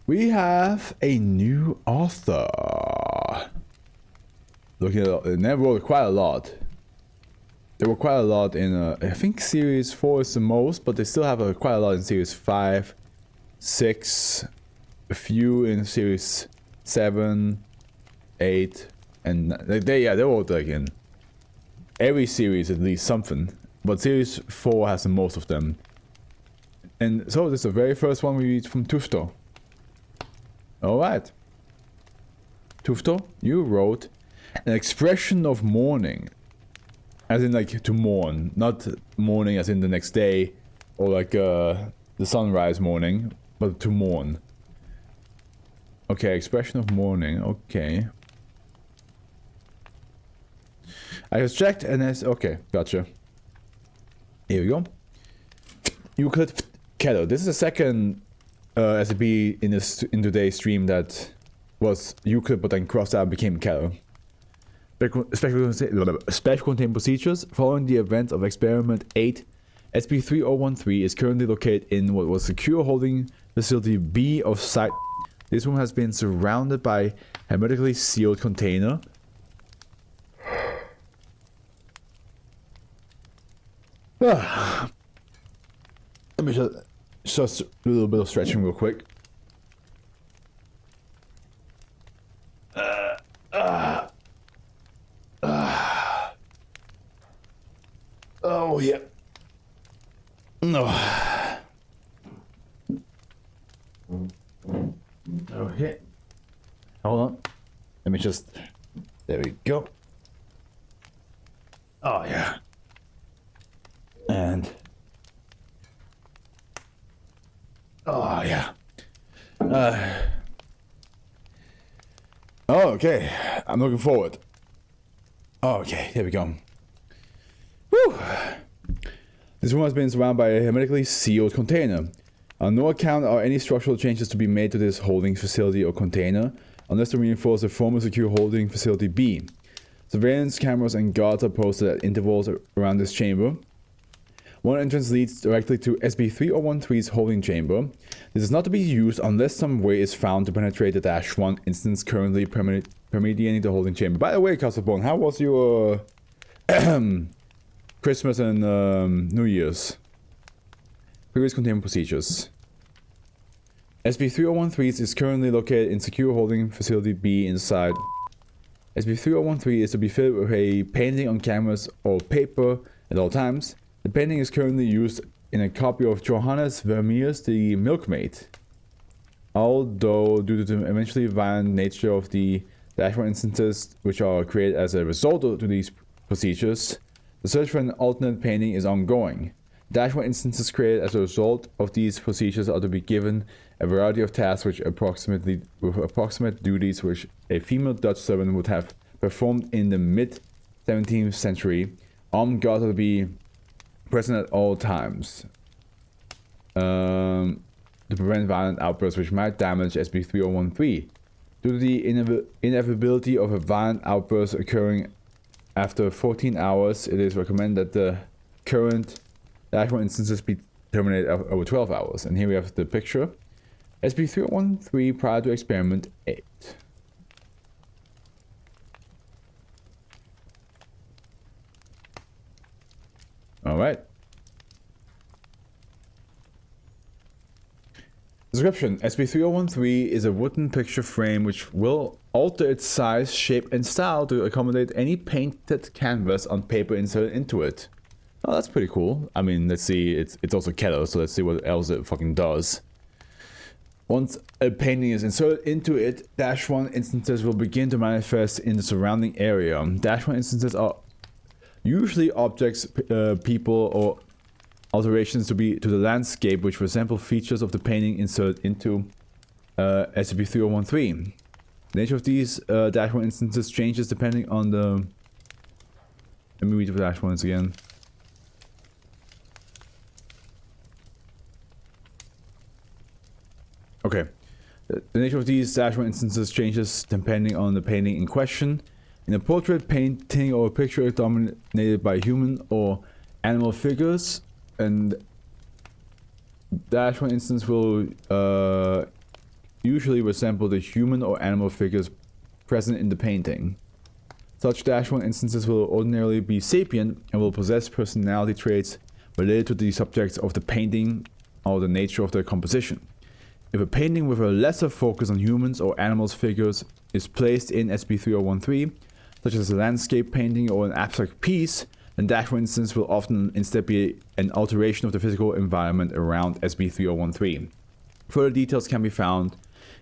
We have a new author. Looking at it, they wrote quite a lot. There were quite a lot in, I think series 4 is the most, but they still have quite a lot in series 5, 6, a few in series 7, 8, and they wrote like in every series at least something. But series 4 has the most of them. And so this is the very first one we read from Tufto. Alright. Tufto, you wrote an expression of mourning. As in like to mourn. Not mourning as in the next day. Or like the sunrise morning. But to mourn. Okay, expression of mourning. Okay. I just checked and it's... Okay, gotcha. Here we go. Euclid Kettle. This is the second SCP in today's stream that was Euclid but then crossed out and became Kettle. Special contained procedures. Following the event of Experiment 8, SCP-3013 is currently located in what was secure holding facility B of Site. This room has been surrounded by hermetically sealed container. Let me just a little bit of stretching real quick. Oh yeah. No. Okay. Hold on. Let me just... There we go. Oh yeah. And... Oh yeah. Oh, okay. I'm looking forward. Oh, okay, here we go. Whew. This room has been surrounded by a hermetically sealed container. On no account are any structural changes to be made to this holding facility or container, unless to reinforce the former secure holding facility B. Surveillance cameras and guards are posted at intervals around this chamber. One entrance leads directly to SCP-3013's holding chamber. This is not to be used unless some way is found to penetrate the -1 instance currently permeating the holding chamber. By the way, Castlebone, how was your Christmas and New Year's? Previous containment procedures. SCP-3013 is currently located in secure holding facility B inside. SCP-3013 is to be filled with a painting on canvas or paper at all times. The painting is currently used in a copy of Johannes Vermeer's The Milkmaid. Although, due to the eventually violent nature of the -1 instances which are created as a result of these procedures, the search for an alternate painting is ongoing. -1 instances created as a result of these procedures are to be given a variety of tasks with approximate duties which a female Dutch servant would have performed in the mid-17th century. Armed guards are to be present at all times to prevent violent outbursts which might damage SCP-3013. Due to the inevitability of a violent outburst occurring after 14 hours, it is recommended that the current -1 instances be terminated over 12 hours. And here we have the picture. SCP-3013 prior to Experiment 8. Alright. Description. SCP-3013 is a wooden picture frame which will alter its size, shape, and style to accommodate any painted canvas on paper inserted into it. Oh, that's pretty cool. I mean, let's see. It's also Kettle, so let's see what else it fucking does. Once a painting is inserted into it, -1 instances will begin to manifest in the surrounding area. -1 instances are usually objects, people, or alterations to the landscape which resemble features of the painting inserted into SCP-3013. The nature of these -1 instances changes depending on the... Let me read the -1s again. Okay. The nature of these -1 instances changes depending on the painting in question. In a portrait painting or a picture dominated by human or animal figures, and -1 instance will usually resemble the human or animal figures present in the painting. Such -1 instances will ordinarily be sapient and will possess personality traits related to the subjects of the painting or the nature of their composition. If a painting with a lesser focus on humans or animals figures is placed in SCP-3013, such as a landscape painting or an abstract piece, then -1 instance will often instead be an alteration of the physical environment around SCP-3013. Further details can be found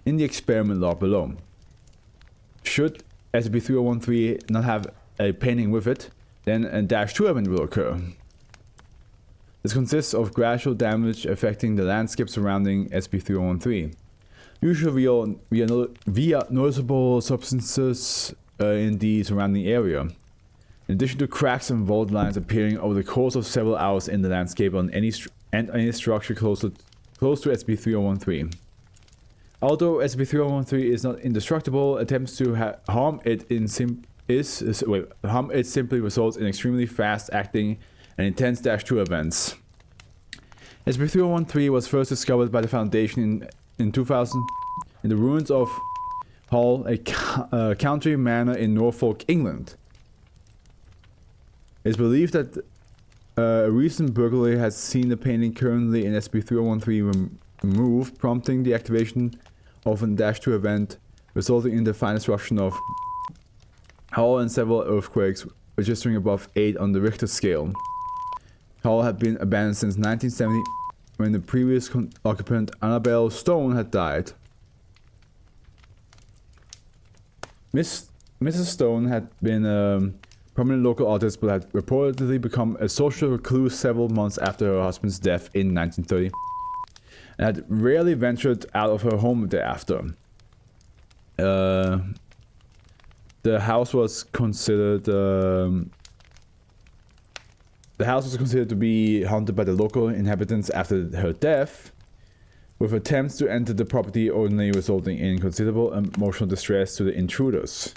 in the experiment log below. Should SCP-3013 not have a painting with it, then a -2 event will occur. This consists of gradual damage affecting the landscape surrounding SCP-3013, usually via noticeable substances in the surrounding area. In addition to cracks and vault lines appearing over the course of several hours in the landscape on any structure close to SCP-3013. Although SCP-3013 is not indestructible, attempts to harm it simply results in extremely fast-acting and intense -2 events. SCP-3013 was first discovered by the Foundation in 2000 in the ruins of Hull, a country manor in Norfolk, England. It is believed that a recent burglary has seen the painting currently in SCP-3013 removed, prompting the activation of a -2 event, resulting in the final destruction of Hull and several earthquakes, registering above 8 on the Richter scale. Hull had been abandoned since 1970, when the previous occupant, Annabelle Stone, had died. Mrs. Stone had been a prominent local artist, but had reportedly become a social recluse several months after her husband's death in 1930, and had rarely ventured out of her home thereafter. The house was considered to be haunted by the local inhabitants after her death, with attempts to enter the property only resulting in considerable emotional distress to the intruders.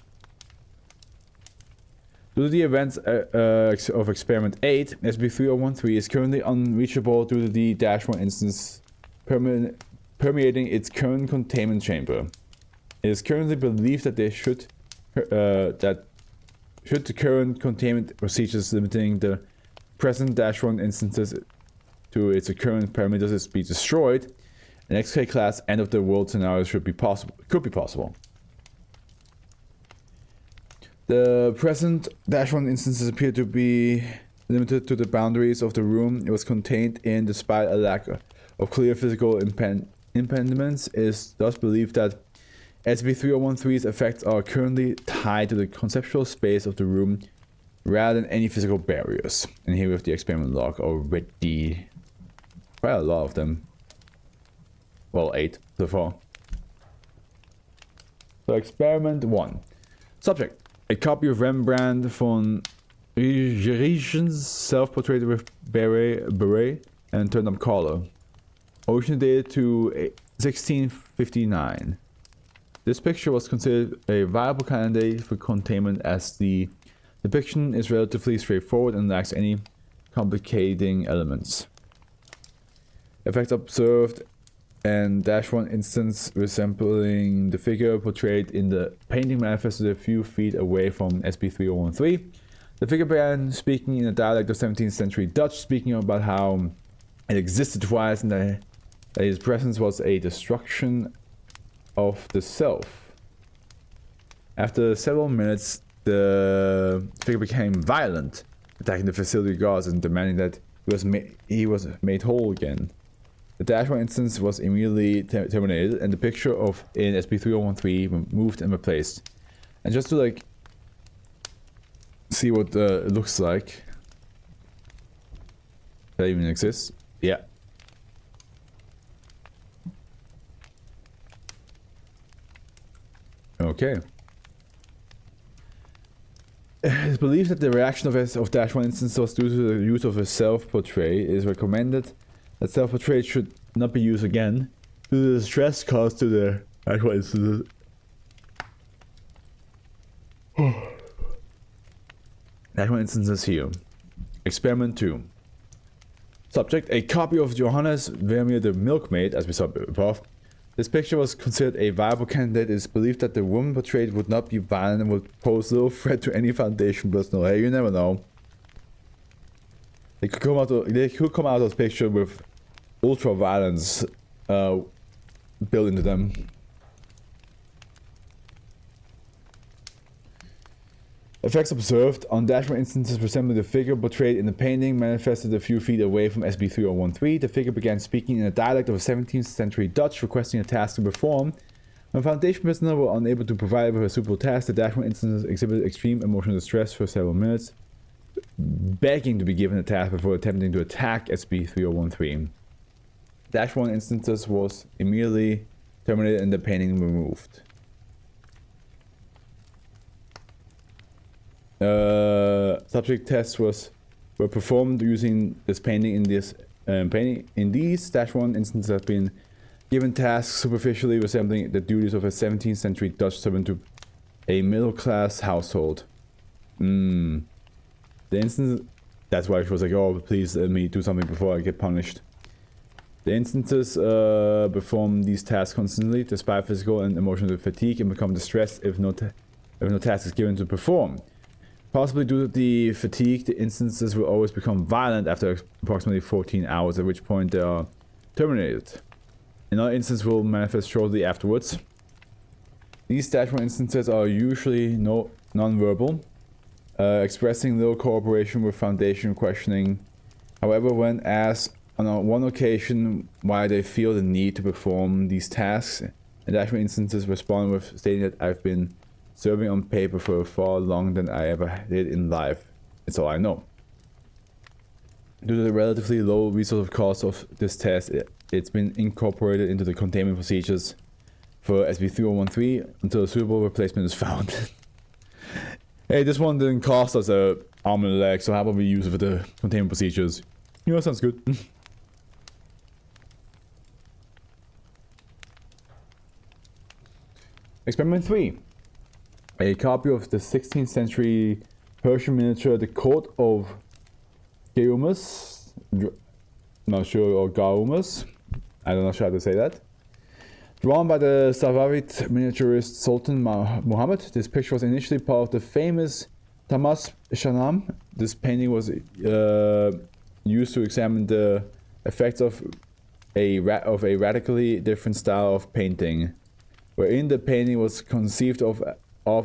Due to the events of Experiment 8, SCP-3013 is currently unreachable due to the -1 instance permeating its current containment chamber. It is currently believed that should the current containment procedures limiting the present -1 instances to its current parameters be destroyed, an XK class end of the world scenario could be possible. The present -1 instances appear to be limited to the boundaries of the room it was contained in, despite a lack of clear physical impediments. It is thus believed that SCP-3013's effects are currently tied to the conceptual space of the room rather than any physical barriers. And here we have the experiment log already. Quite a lot of them. Well, 8 so far. So experiment 1. Subject: a copy of Rembrandt von Rieschen's self-portrait with beret and turned-up collar. Origin dated to 1659. This picture was considered a viable candidate for containment as the depiction is relatively straightforward and lacks any complicating elements. Effects observed and -1 instance resembling the figure portrayed in the painting manifested a few feet away from SCP-3013. The figure began speaking in a dialect of 17th century Dutch, speaking about how it existed twice and that his presence was a destruction of the self. After several minutes, the figure became violent, attacking the facility guards and demanding that he was made whole again. The -1 instance was immediately terminated, and the picture in SCP-3013 moved and replaced. And just to see what it looks like, that even exists. Yeah. Okay. It is believed that the reaction of -1 instance was due to the use of a self-portrait. It is recommended that self-portrait should not be used again due to the stress caused to the -1 instances. -1 instances here. Experiment 2. Subject: a copy of Johannes Vermeer the Milkmaid, as we saw above, This picture was considered a viable candidate. It is believed that the woman portrayed would not be violent and would pose little threat to any Foundation personnel. Hey, you never know. They could come out of this picture with ultra violence built into them. Effects observed on dashboard instances resembling the figure portrayed in the painting manifested a few feet away from SCP-3013. The figure began speaking in a dialect of 17th century Dutch, requesting a task to perform. When Foundation personnel were unable to provide with a suitable task, the dashboard instances exhibited extreme emotional distress for several minutes, begging to be given a task before attempting to attack SCP-3013. Dashboard instances was immediately terminated and the painting removed. Subject tests were performed using this painting. In these -1 instances have been given tasks superficially resembling the duties of a 17th century Dutch servant to a middle-class household. The instance, that's why she was like, oh, please let me do something before I get punished. The instances perform these tasks constantly, despite physical and emotional fatigue, and become distressed if no task is given to perform. Possibly due to the fatigue, the instances will always become violent after approximately 14 hours, at which point they are terminated. Another instance will manifest shortly afterwards. These -1 instances are usually non-verbal, expressing little cooperation with Foundation questioning. However, when asked on one occasion why they feel the need to perform these tasks, -1 instances respond with stating that I've been serving on paper for far longer than I ever did in life. It's all I know. Due to the relatively low resource cost of this test, it's been incorporated into the containment procedures for SCP-3013 until a suitable replacement is found. Hey, this one didn't cost us an arm and a leg, so how about we use it for the containment procedures? You know, sounds good. Experiment 3. A copy of the 16th century Persian miniature, The Court of Gaumus, not sure, or Gaumus, I'm not sure how to say that. Drawn by the Safavid miniaturist Sultan Muhammad, this picture was initially part of the famous Tamas Shahnam. This painting was used to examine the effects of a radically different style of painting, wherein the painting was conceived of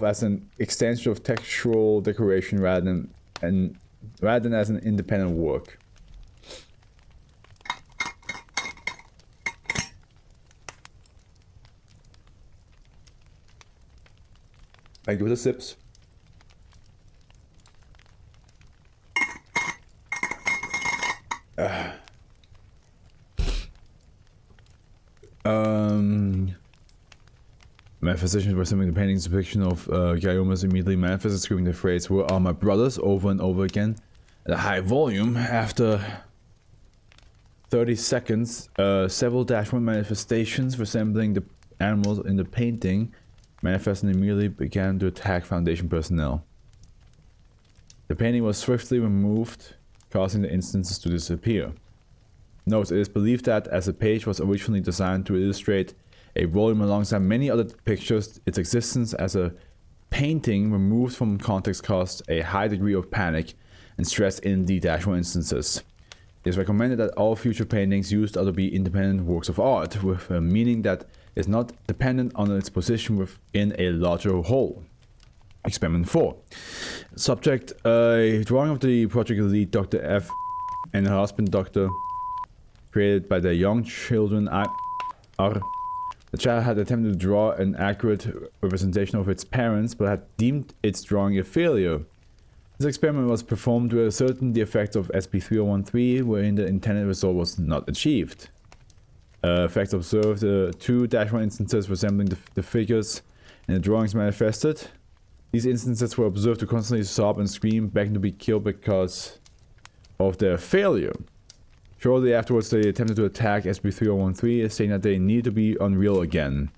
as an extension of textual decoration rather than as an independent work. I do the sips. Manifestations were simply the painting's depiction of Gaumus immediately manifested, screaming the phrase, "Where are my brothers?" over and over again at a high volume. After 30 seconds, several -1 manifestations resembling the animals in the painting manifested and immediately began to attack Foundation personnel. The painting was swiftly removed, causing the instances to disappear. Note, it is believed that as the page was originally designed to illustrate a volume alongside many other pictures, its existence as a painting removed from context caused a high degree of panic and stress in the -1 instances. It is recommended that all future paintings used are to be independent works of art, with a meaning that is not dependent on its position within a larger whole. Experiment 4. Subject, a drawing of the project lead Dr. F and her husband Dr. created by their young children are. The child had attempted to draw an accurate representation of its parents, but had deemed its drawing a failure. This experiment was performed to ascertain the effects of SCP-3013, wherein the intended result was not achieved. Effects observed, two -1 instances resembling the figures in the drawings manifested. These instances were observed to constantly sob and scream, begging to be killed because of their failure. Shortly afterwards, they attempted to attack SCP-3013, saying that they need to be unreal again.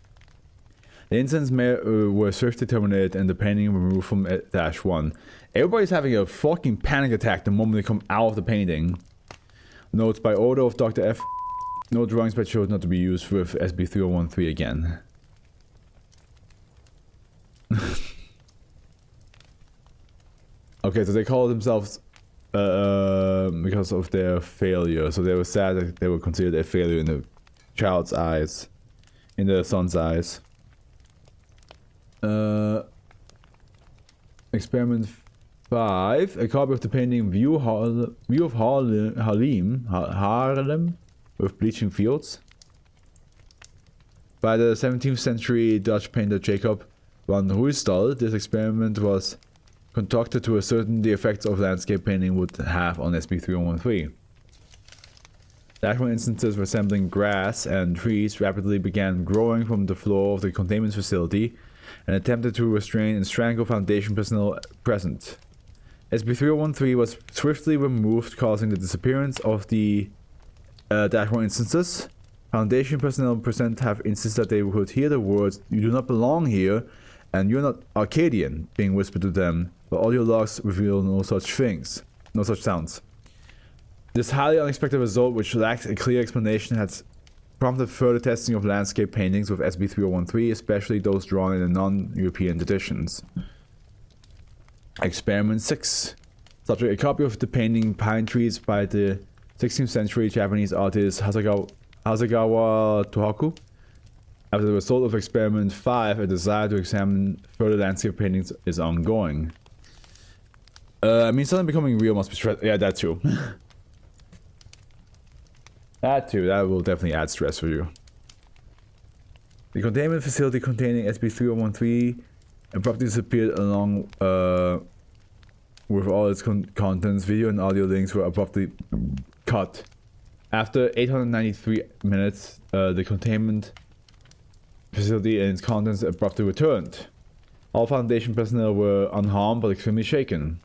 The incidents were swiftly terminated and the painting removed from -1. Everybody's having a fucking panic attack the moment they come out of the painting. Notes, by order of Dr. F, No drawings but showed not to be used with SB3013 again. Okay, so they call themselves because of their failure. So they were sad that they were considered a failure in the child's eyes, in the son's eyes. Experiment 5. A copy of the painting View of Haarlem with bleaching fields by the 17th century Dutch painter Jacob van Ruysdael. This experiment was conducted to ascertain the effects of landscape painting would have on SB3013. The actual instances resembling grass and trees rapidly began growing from the floor of the containment facility and attempted to restrain and strangle Foundation personnel present. SB3013 was swiftly removed, causing the disappearance of the actual instances. Foundation personnel present have insisted that they could hear the words, "You do not belong here," and "You're not Arcadian," being whispered to them, but audio logs reveal no such things, no such sounds. This highly unexpected result, which lacked a clear explanation, has prompted further testing of landscape paintings with SB3013, especially those drawn in the non-European editions. Experiment 6. Subject: a copy of the painting Pine Trees by the 16th century Japanese artist Hasegawa Tohaku. After the result of experiment 5, a desire to examine further landscape paintings is ongoing. I mean, something becoming real must be stressful. Yeah, that too. That too, that will definitely add stress for you. The containment facility containing SB3013 abruptly disappeared along with all its contents. Video and audio links were abruptly cut. After 893 minutes, the containment facility and its contents abruptly returned. All Foundation personnel were unharmed but extremely shaken.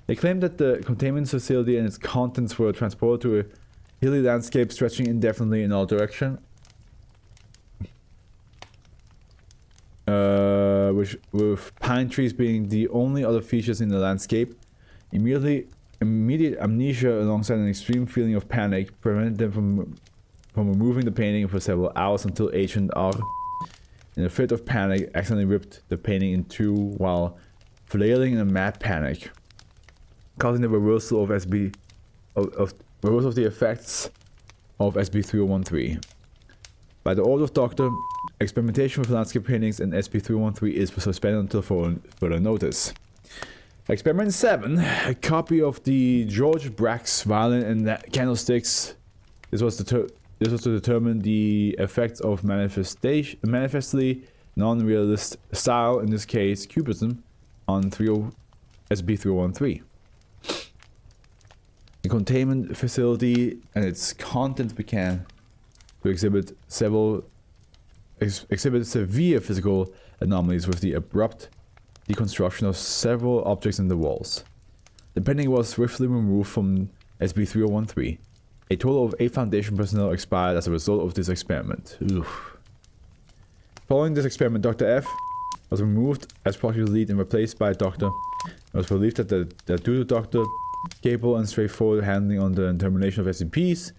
They claimed that the containment facility and its contents were transported to a hilly landscape stretching indefinitely in all directions, with pine trees being the only other features in the landscape. Immediate amnesia alongside an extreme feeling of panic prevented them from removing the painting for several hours until Agent R, in a fit of panic, accidentally ripped the painting in two while flailing in a mad panic, causing the reversal of the effects of SB3013. By the order of Doctor, experimentation with landscape paintings and SB3013 is suspended until further notice. Experiment 7. A copy of the George Brack's violin and candlesticks. This was to determine the effects of manifestly non-realist style, in this case cubism, on SB3013. The containment facility and its contents began to exhibit severe physical anomalies with the abrupt deconstruction of several objects in the walls. The painting was swiftly removed from SB3013. A total of 8 Foundation personnel expired as a result of this experiment. Oof. Following this experiment, Dr. F was removed as project lead and replaced by Dr. It was believed that due to Dr. capable and straightforward handling on the termination of SCPs,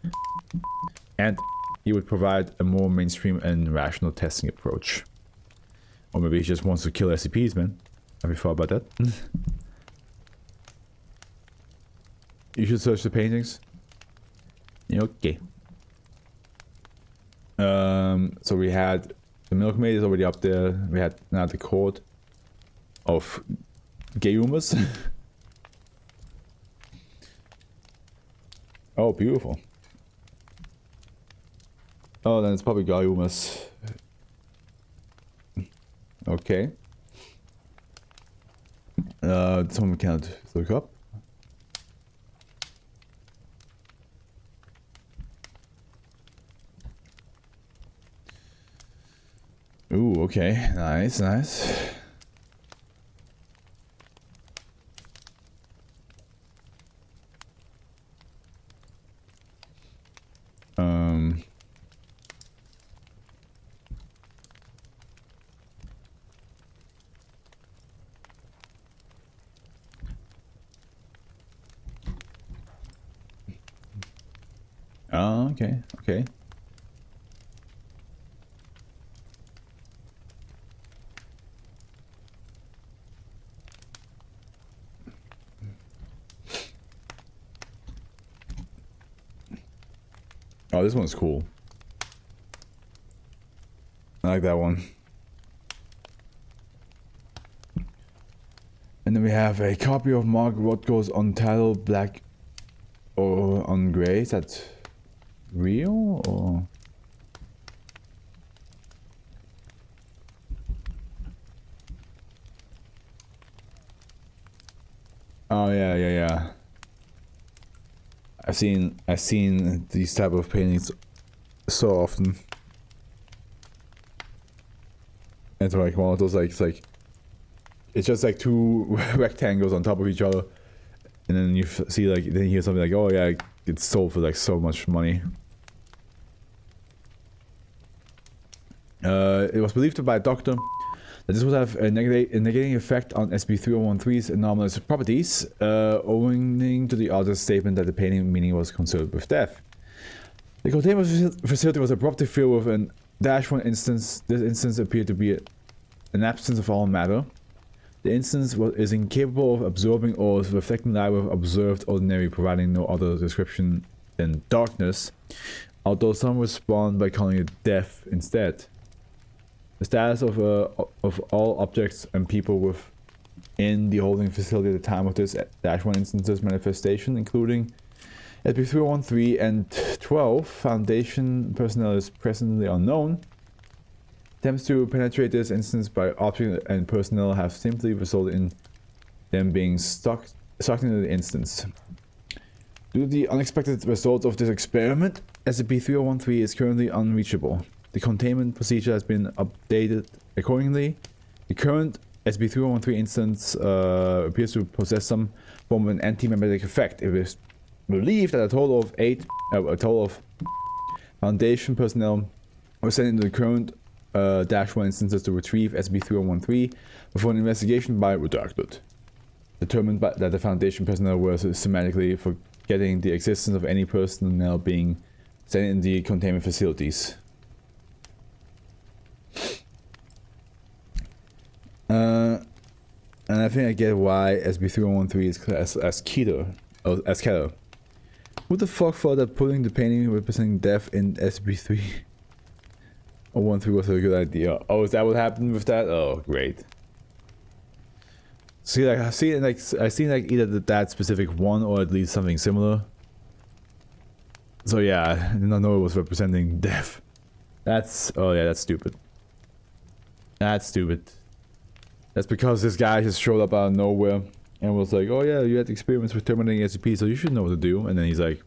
and he would provide a more mainstream and rational testing approach. Or maybe he just wants to kill SCPs, man. Have you thought about that? You should search the paintings. Okay. So we had the milkmaid is already up there. We had now the court of Gayumas. Oh, beautiful. Oh, then it's probably Gayumas. Okay. Someone we can't look up. Ooh, okay. Nice, nice. Oh, okay, okay. Oh, this one's cool. I like that one. And then we have a copy of Mark Rothko's Untitled Black or on Grey. Is that real or? Oh yeah. I've seen these type of paintings so often. It's like one of those it's just like two rectangles on top of each other, and then you see like then you hear something like, oh yeah, it's sold for like so much money. It was believed by a doctor that this would have a negating effect on SCP-3013's anomalous properties, owing to the author's statement that the painting meaning was concerned with death. The containment facility was abruptly filled with an -1 instance. This instance appeared to be an absence of all matter. The instance is incapable of absorbing or reflecting light with observed ordinary, providing no other description than darkness, although some respond by calling it death instead. The status of all objects and people within the holding facility at the time of this -1 instance's manifestation, including SCP-3013 and 12 Foundation personnel, is presently unknown. Attempts to penetrate this instance by objects and personnel have simply resulted in them being sucked into the instance. Due to the unexpected results of this experiment, SCP-3013 is currently unreachable. The containment procedure has been updated accordingly. The current SCP-3013 instance appears to possess some form of an anti-memetic effect. It is believed that a total of Foundation personnel were sent into the current -1 instances to retrieve SCP-3013 before an investigation by Redacted determined that the Foundation personnel were systematically forgetting the existence of any personnel being sent in the containment facilities. And I think I get why SCP-3013 is classed as Keter. Who the fuck thought that putting the painting representing death in SCP-3013 was a good idea? Oh, is that what happened with that? Oh, great. See, like I've seen like either that specific one or at least something similar. So yeah, I did not know it was representing death. That's that's stupid. That's stupid. That's because this guy just showed up out of nowhere and was like, oh yeah, you had experience with terminating SCP, so you should know what to do. And then he's like,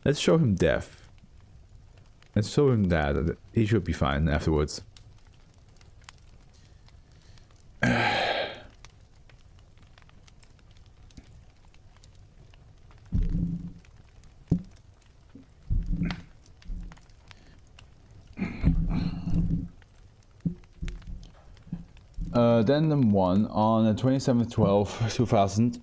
let's show him death. Let's show him that. He should be fine afterwards. Addendum 1, on the 27/12/2000,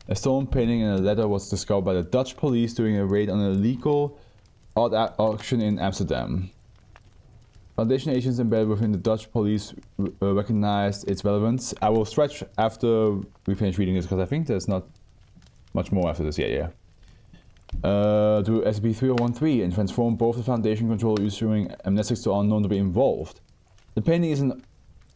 a stone painting and a letter was discovered by the Dutch police during a raid on a illegal art auction in Amsterdam. Foundation agents embedded within the Dutch police recognized its relevance. I will stretch after we finish reading this because I think there's not much more after this. Yeah. To SCP-3013 and transform both the Foundation controller issuing amnestics to unknown to be involved. The painting is an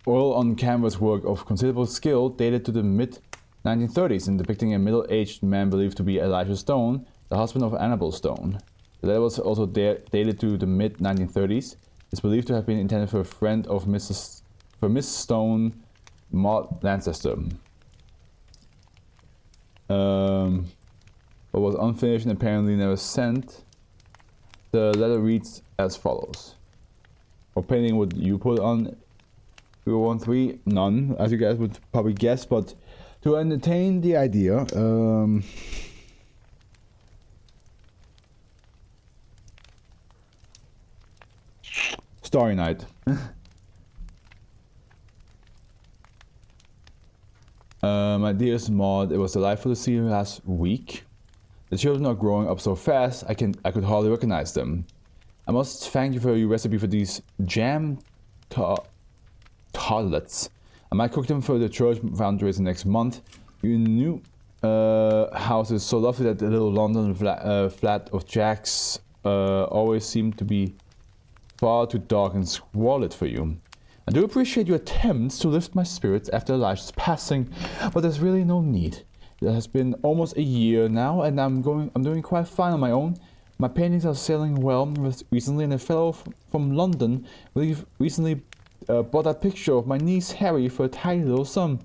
oil-on-canvas work of considerable skill dated to the mid-1930s and depicting a middle-aged man believed to be Elijah Stone, the husband of Annabel Stone. The letter was also dated to the mid-1930s. It's believed to have been intended for a friend of Miss Stone, Maud Lancaster. But was unfinished and apparently never sent. The letter reads as follows. What painting would you put on 3013? None, as you guys would probably guess, but to entertain the idea, Starry Night. My dearest Maud, it was delightful to see you last week. The children are growing up so fast, I could hardly recognize them. I must thank you for your recipe for these jam tartlets. I might cook them for the church fundraiser next month. Your new house is so lovely that the little London flat of Jack's always seem to be far too dark and squalid for you. I do appreciate your attempts to lift my spirits after Elijah's passing, but there's really no need. It has been almost a year now, and I'm doing quite fine on my own. My paintings are selling well recently, and a fellow from London recently bought a picture of my niece Harry for a tiny little sum.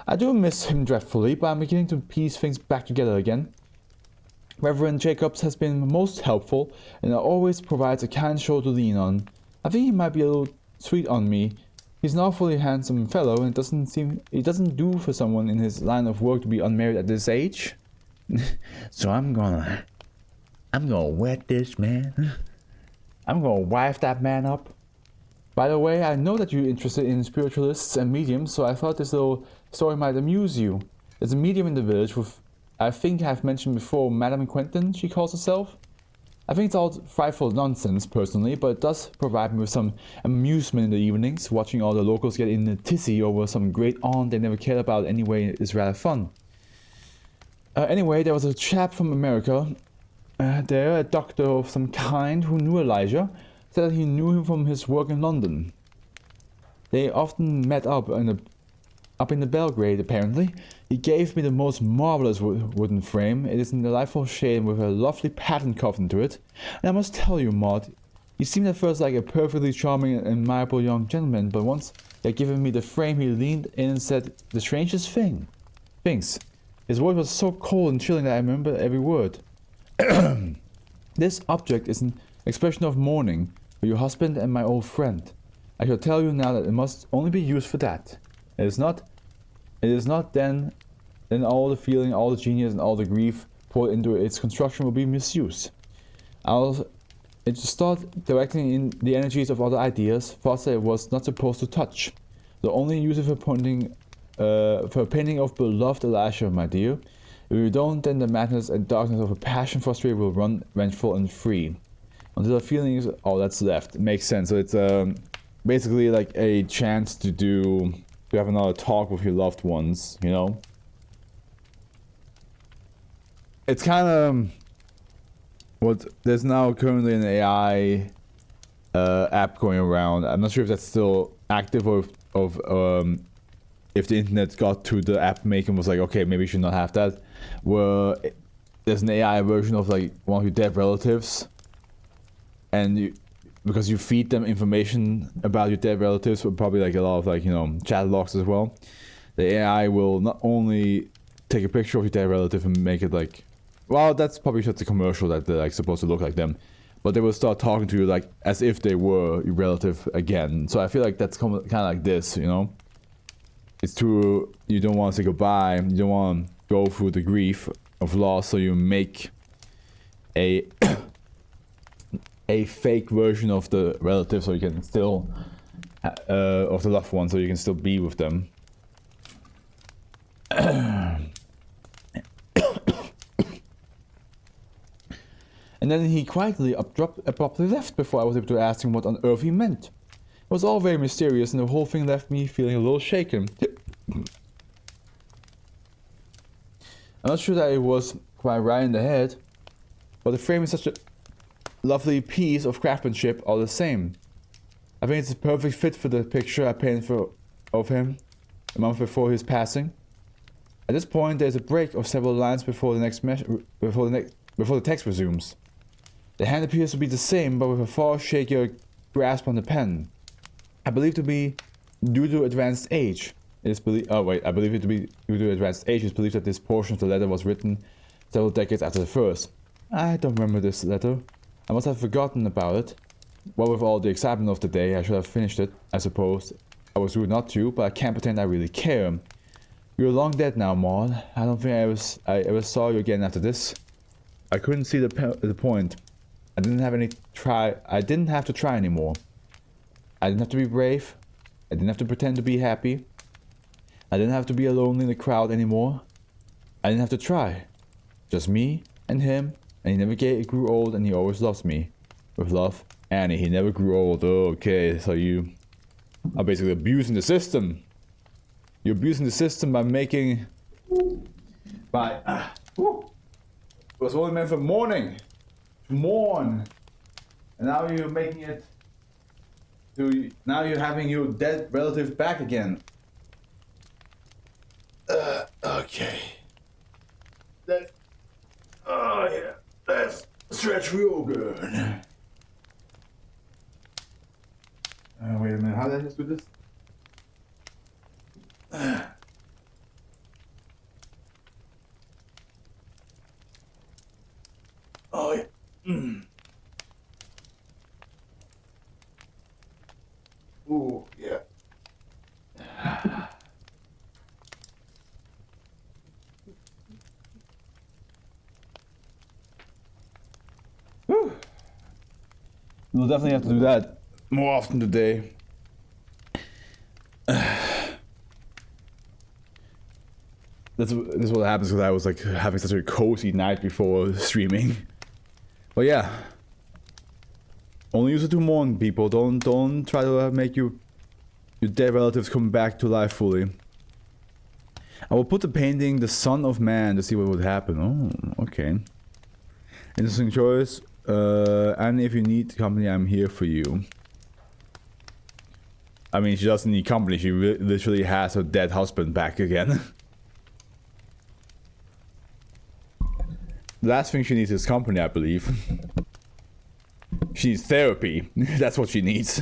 I do miss him dreadfully, but I'm beginning to piece things back together again. Reverend Jacobs has been most helpful, and always provides a kind shoulder to lean on. I think he might be a little sweet on me. He's an awfully handsome fellow, and it doesn't do for someone in his line of work to be unmarried at this age. So I'm gonna wet this man. I'm gonna wife that man up. By the way, I know that you're interested in spiritualists and mediums, so I thought this little story might amuse you. There's a medium in the village with, I think I've mentioned before, Madame Quentin, she calls herself. I think it's all frightful nonsense, personally, but it does provide me with some amusement in the evenings. Watching all the locals get in a tizzy over some great aunt they never cared about anyway is rather fun. Anyway, there was a chap from America there, a doctor of some kind, who knew Elijah, said that he knew him from his work in London. They often met up in the Belgrade, apparently. He gave me the most marvelous wooden frame. It is in delightful shade with a lovely pattern carved into it. And I must tell you, Maud, he seemed at first like a perfectly charming and admirable young gentleman, but once he had given me the frame, he leaned in and said the strangest things. His voice was so cold and chilling that I remember every word. This object is an expression of mourning for your husband and my old friend. I shall tell you now that it must only be used for that. It is not then all the feeling, all the genius, and all the grief poured into its construction will be misused. It start directing in the energies of other ideas, thoughts that it was not supposed to touch. The only use of for a painting of beloved Elijah, my dear. If you don't, then the madness and darkness of a passion frustrated will run vengeful and free. Until the feeling is all that's left. It makes sense. So it's basically like a chance to have another talk with your loved ones, you know? It's kind of there's now currently an AI app going around. I'm not sure if that's still active or if the internet got to the app maker and was like, okay, maybe you should not have that. Where there's an AI version of like one of your dead relatives, and because you feed them information about your dead relatives, but probably like a lot of like, you know, chat logs as well. The AI will not only take a picture of your dead relative and make it like, well, that's probably just a commercial that they're like supposed to look like them, but they will start talking to you like as if they were your relative again. So I feel like that's kind of like this, you know. It's true, you don't want to say goodbye, you don't want to go through the grief of loss, so you make a fake version of the relative so you can still of the loved one, so you can still be with them. And then he quietly abruptly left before I was able to ask him what on earth he meant. It was all very mysterious, and the whole thing left me feeling a little shaken. I'm not sure that it was quite right in the head, but the frame is such a lovely piece of craftsmanship all the same. I think it's a perfect fit for the picture I painted of him a month before his passing. At this point, there's a break of several lines before the text resumes. The hand appears to be the same, but with a far shakier grasp on the pen. I believe to be due to advanced age. I believe it to be due to advanced age. It's believed that this portion of the letter was written several decades after the first. I don't remember this letter. I must have forgotten about it. What with all the excitement of the day, I should have finished it, I suppose. I was rude not to, but I can't pretend I really care. You're long dead now, Maud. I don't think I ever saw you again after this. I couldn't see the point. I didn't have to try anymore. I didn't have to be brave. I didn't have to pretend to be happy. I didn't have to be alone in the crowd anymore. I didn't have to try. Just me and him, and he never grew old, and he always loves me. With love, Annie. He never grew old. Okay, so you are basically abusing the system. You're abusing the system by making... It was only meant for mourning. To mourn. And now you're making it to, now you're having your dead relative back again. Okay. That, oh yeah, let's stretch real good. Wait a minute, how did I just do this? Oh yeah. Ooh, yeah. Whew. We'll definitely have to do that more often today. This is what happens because I was like having such a cozy night before streaming. But yeah, only use it to mourn people. Don't try to make your dead relatives come back to life fully. I will put the painting "The Son of Man" to see what would happen. Oh, okay. Interesting choice. And if you need company, I'm here for you. I mean, she doesn't need company. She literally has her dead husband back again. The last thing she needs is company, I believe. She needs therapy. That's what she needs.